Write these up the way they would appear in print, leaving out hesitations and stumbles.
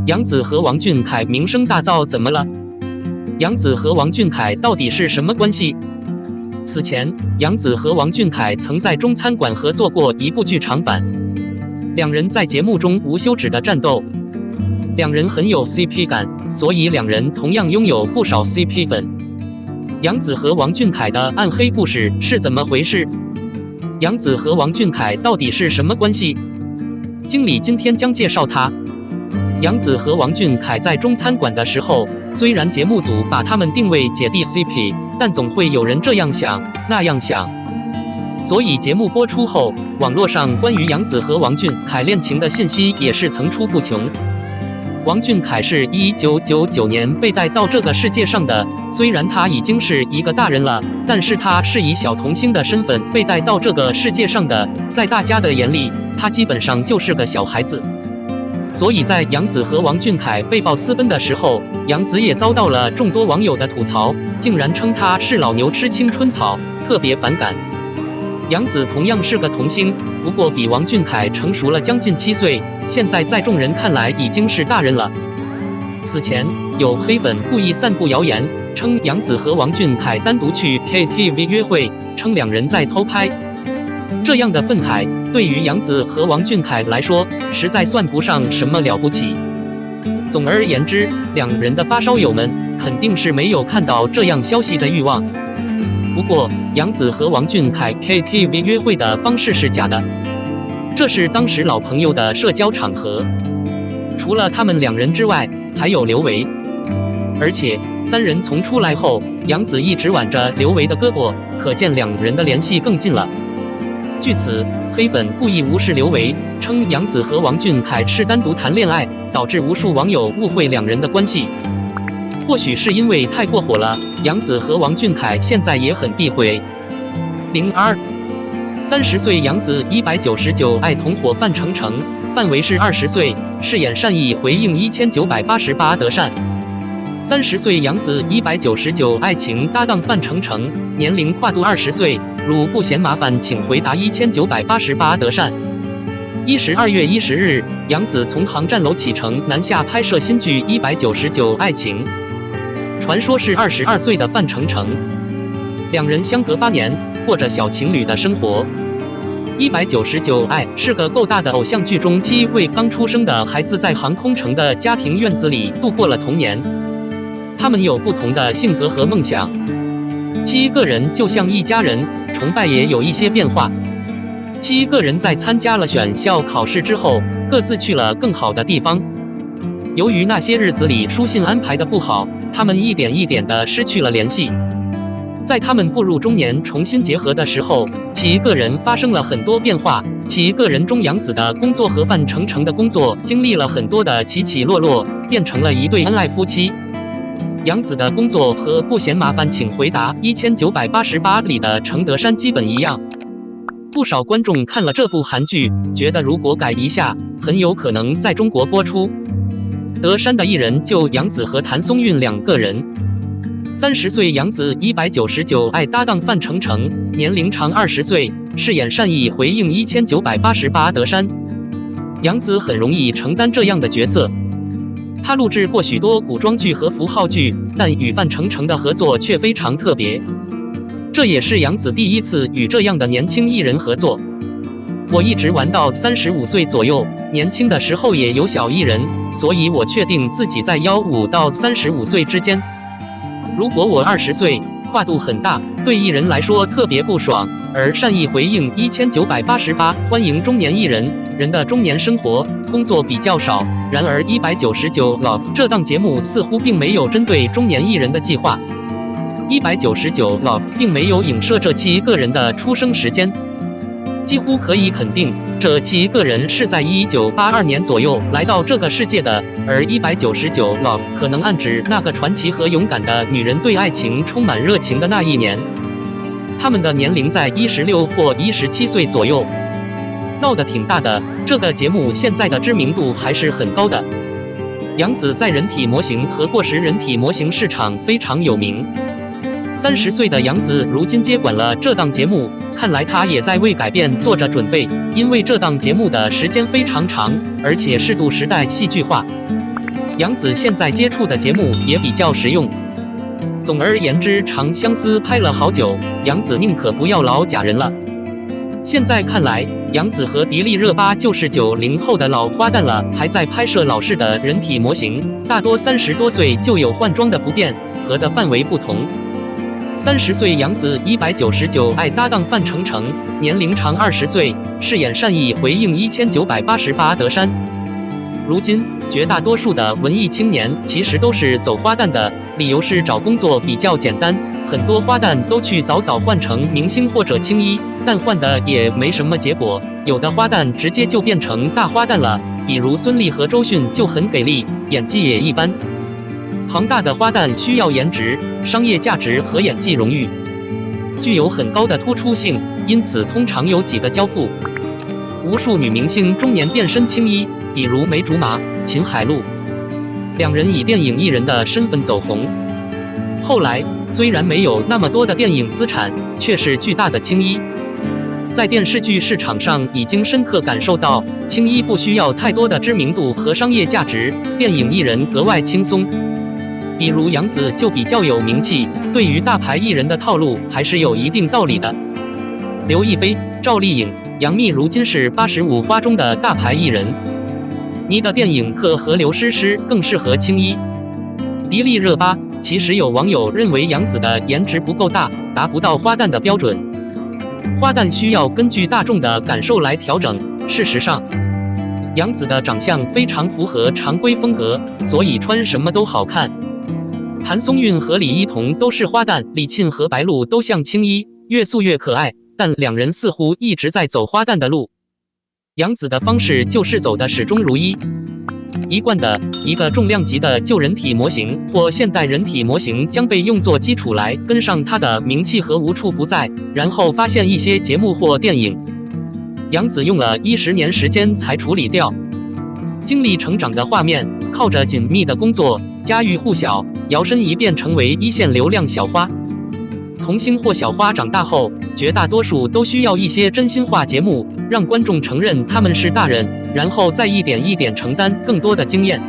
杨紫和王俊凯名声大噪，怎么了？杨紫和王俊凯到底是什么关系？此前，杨紫和王俊凯曾在中餐馆合作过一部剧场版，两人在节目中无休止的战斗，两人很有 CP 感，所以两人同样拥有不少 CP 粉。杨紫和王俊凯的暗黑故事是怎么回事？杨紫和王俊凯到底是什么关系？经理今天将介绍他。杨紫和王俊凯在中餐馆的时候，虽然节目组把他们定位姐弟 CP， 但总会有人这样想那样想，所以节目播出后，网络上关于杨紫和王俊凯恋情的信息也是层出不穷。王俊凯是1999年被带到这个世界上的，虽然他已经是一个大人了，但是他是以小童星的身份被带到这个世界上的，在大家的眼里，他基本上就是个小孩子。所以在杨紫和王俊凯被曝私奔的时候，杨紫也遭到了众多网友的吐槽，竟然称他是老牛吃青春草，特别反感。杨紫同样是个童星，不过比王俊凯成熟了将近7岁，现在在众人看来已经是大人了。此前有黑粉故意散布谣言，称杨紫和王俊凯单独去 KTV 约会，称两人在偷拍。这样的愤慨对于杨紫和王俊凯来说，实在算不上什么了不起。总而言之，两人的发烧友们肯定是没有看到这样消息的欲望。不过，杨紫和王俊凯 KTV 约会的方式是假的，这是当时老朋友的社交场合，除了他们两人之外，还有刘维。而且三人从出来后，杨紫一直挽着刘维的胳膊，可见两人的联系更近了。据此，黑粉故意无视刘维，称杨紫和王俊凯是单独谈恋爱，导致无数网友误会两人的关系。或许是因为太过火了，杨紫和王俊凯现在也很避讳。30岁杨紫199爱同伙范丞丞，范围是20岁，饰演善意回应1988德善。30岁杨紫199爱情搭档范丞丞，年龄跨度20岁，如不嫌麻烦请回答1988德善。12月10日，杨紫从航站楼启程南下拍摄新剧199爱情，传说是22岁的范丞丞，两人相隔8年，过着小情侣的生活。199爱是个够大的偶像剧中7位刚出生的孩子在航空城的家庭院子里度过了童年，他们有不同的性格和梦想，7个人就像一家人，崇拜也有一些变化。7个人在参加了选校考试之后，各自去了更好的地方。由于那些日子里书信安排的不好，他们一点一点地失去了联系。在他们步入中年重新结合的时候，7个人发生了很多变化。7个人中，杨紫的工作和范丞丞的工作经历了很多的起起落落，变成了一对恩爱夫妻。杨紫的工作和不嫌麻烦请回答1988里的程德山基本一样。不少观众看了这部韩剧，觉得如果改一下，很有可能在中国播出。德山的艺人就杨紫和谭松韵2个人。30岁杨紫199爱搭档范丞丞，年龄长20岁，饰演善意回应1988德山。杨紫很容易承担这样的角色，她录制过许多古装剧和符号剧，但与范丞丞的合作却非常特别。这也是杨紫第一次与这样的年轻艺人合作。我一直玩到35岁左右，年轻的时候也有小艺人，所以我确定自己在15到35岁之间。如果我20岁，跨度很大，对艺人来说特别不爽。而善意回应1988欢迎中年艺人的中年生活，工作比较少。然而199 Love 这档节目似乎并没有针对中年艺人的计划。199 Love 并没有影射这7个人的出生时间，几乎可以肯定，这7个人是在1982年左右来到这个世界的，而199 Love 可能暗指那个传奇和勇敢的女人对爱情充满热情的那一年。他们的年龄在16或17岁左右。闹得挺大的，这个节目现在的知名度还是很高的。杨紫在人体模型和过时人体模型市场非常有名。30岁的杨紫如今接管了这档节目，看来她也在为改变做着准备，因为这档节目的时间非常长，而且适度时代戏剧化。杨紫现在接触的节目也比较实用。总而言之，《长相思》拍了好久，杨紫宁可不要老假人了。现在看来，杨紫和迪丽热巴就是90后的老花旦了，还在拍摄老式的人体模型，大多30多岁就有换装的不便和的范围不同。30岁杨紫199爱搭档范丞丞，年龄长20岁，饰演善意回应1988德山。如今绝大多数的文艺青年其实都是走花旦的，理由是找工作比较简单，很多花旦都去早换成明星或者青衣，但换的也没什么结果，有的花旦直接就变成大花旦了，比如孙俪和周迅就很给力，演技也一般。庞大的花旦需要颜值、商业价值和演技荣誉，具有很高的突出性，因此通常有几个交付。无数女明星中年变身青衣，比如梅竹马、秦海璐，两人以电影艺人的身份走红。后来虽然没有那么多的电影资产，却是巨大的青衣。在电视剧市场上已经深刻感受到，青衣不需要太多的知名度和商业价值，电影艺人格外轻松。比如杨紫就比较有名气，对于大牌艺人的套路还是有一定道理的。刘亦菲、赵丽颖、杨幂如今是85花中的大牌艺人。你的电影课和刘诗诗更适合青衣。迪丽热巴，其实有网友认为杨紫的颜值不够大，达不到花旦的标准。花旦需要根据大众的感受来调整，事实上，杨紫的长相非常符合常规风格，所以穿什么都好看。谭松韵和李一桐都是花旦，李沁和白鹿都像青衣，越素越可爱，但两人似乎一直在走花旦的路。杨紫的方式就是走的始终如一，一贯的一个重量级的旧人体模型或现代人体模型将被用作基础来跟上她的名气和无处不在，然后发现一些节目或电影。杨紫用了10年时间才处理掉。经历成长的画面，靠着紧密的工作，家喻户晓，摇身一变成为一线流量小花。童星或小花长大后，绝大多数都需要一些真心话节目，让观众承认他们是大人，然后再一点一点承担更多的经验。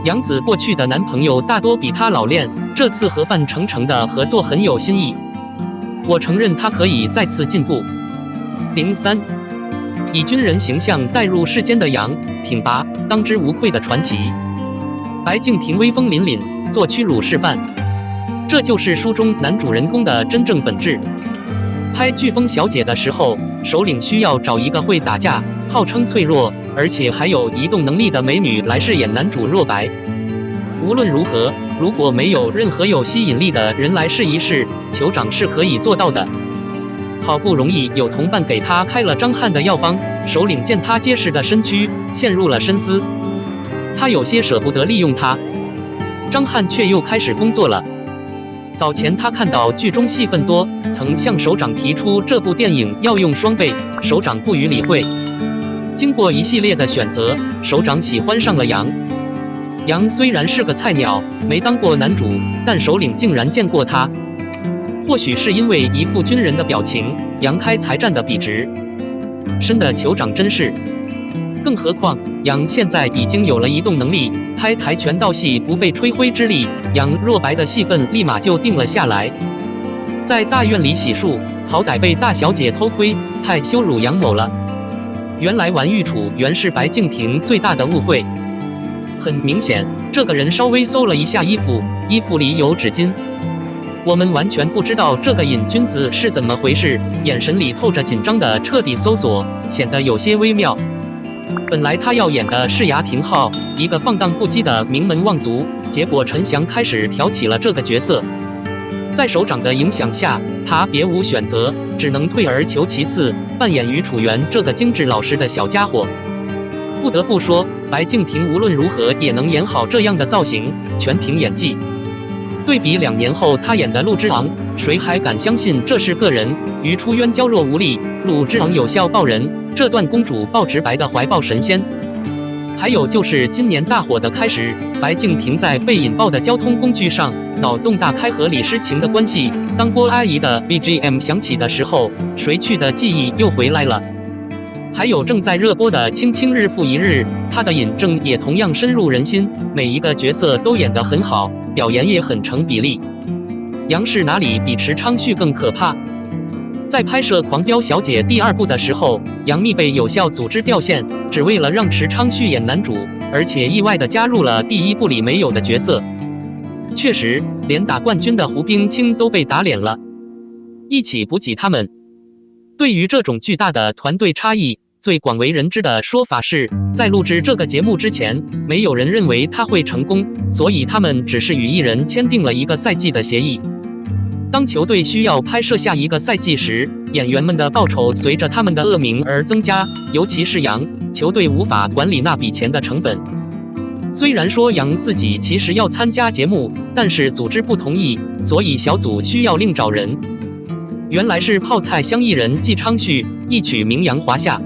杨紫过去的男朋友大多比她老练，这次和范丞丞的合作很有新意。我承认她可以再次进步。03，以军人形象带入世间的杨，挺拔、当之无愧的传奇。白敬亭威风凛凛，做屈辱示范。这就是书中男主人公的真正本质。拍飓风小姐的时候，首领需要找一个会打架、号称脆弱，而且还有移动能力的美女来饰演男主若白。无论如何，如果没有任何有吸引力的人来试一试，酋长是可以做到的。好不容易有同伴给他开了张翰的药方，首领见他结实的身躯，陷入了深思。他有些舍不得利用他，张翰却又开始工作了。早前他看到剧中戏份多，曾向首长提出这部电影要用双倍，首长不予理会。经过一系列的选择，首长喜欢上了杨。杨虽然是个菜鸟，没当过男主，但首领竟然见过他。或许是因为一副军人的表情，杨开才站得笔直。深的酋长真是。更何况杨现在已经有了移动能力，拍跆拳道戏不费吹灰之力，杨若白的戏份立马就定了下来。在大院里洗漱，好歹被大小姐偷窥，太羞辱杨某了。原来玩玉楚原是白敬亭最大的误会。很明显，这个人稍微搜了一下衣服，衣服里有纸巾。我们完全不知道这个瘾君子是怎么回事，眼神里透着紧张的彻底搜索，显得有些微妙。本来他要演的是牙廷浩，一个放荡不羁的名门望族，结果陈翔开始挑起了这个角色。在首长的影响下，他别无选择，只能退而求其次，扮演于楚原这个精致老实的小家伙。不得不说，白敬亭无论如何也能演好这样的造型，全凭演技。对比2年后他演的陆之昂，谁还敢相信这是个人？于出渊娇弱无力，陆之昂有效抱人，这段公主抱直白的怀抱神仙。还有就是今年大火的开始，白敬亭在被引爆的交通工具上脑洞大开和李诗情的关系。当郭阿姨的 BGM 响起的时候，谁去的记忆又回来了。还有正在热播的《卿卿日复一日》，他的尹正也同样深入人心，每一个角色都演得很好，表演也很成比例。杨氏哪里比池昌旭更可怕？在拍摄《狂飙小姐》第2部的时候，杨幂被有效组织调线，只为了让池昌旭演男主，而且意外地加入了第1部里没有的角色。确实，连打冠军的胡冰卿都被打脸了，一起补给他们。对于这种巨大的团队差异，最广为人知的说法是，在录制这个节目之前，没有人认为他会成功，所以他们只是与艺人签订了1个赛季的协议。当球队需要拍摄下1个赛季时，演员们的报酬随着他们的恶名而增加，尤其是杨，球队无法管理那笔钱的成本。虽然说杨自己其实要参加节目，但是组织不同意，所以小组需要另找人。原来是泡菜乡艺人季昌旭，一曲名扬华夏。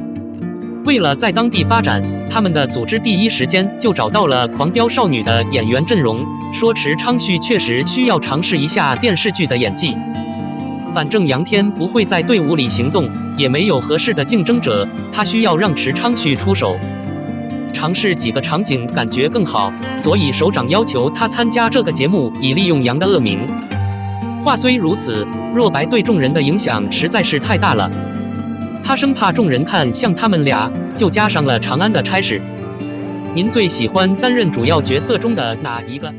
为了在当地发展，他们的组织第一时间就找到了狂飙少女的演员阵容，说池昌旭确实需要尝试一下电视剧的演技。反正杨天不会在队伍里行动，也没有合适的竞争者，他需要让池昌旭出手，尝试几个场景感觉更好，所以首长要求他参加这个节目，以利用杨的恶名。话虽如此，若白对众人的影响实在是太大了，他生怕众人看像他们俩，就加上了长安的差事。您最喜欢担任主要角色中的哪一个？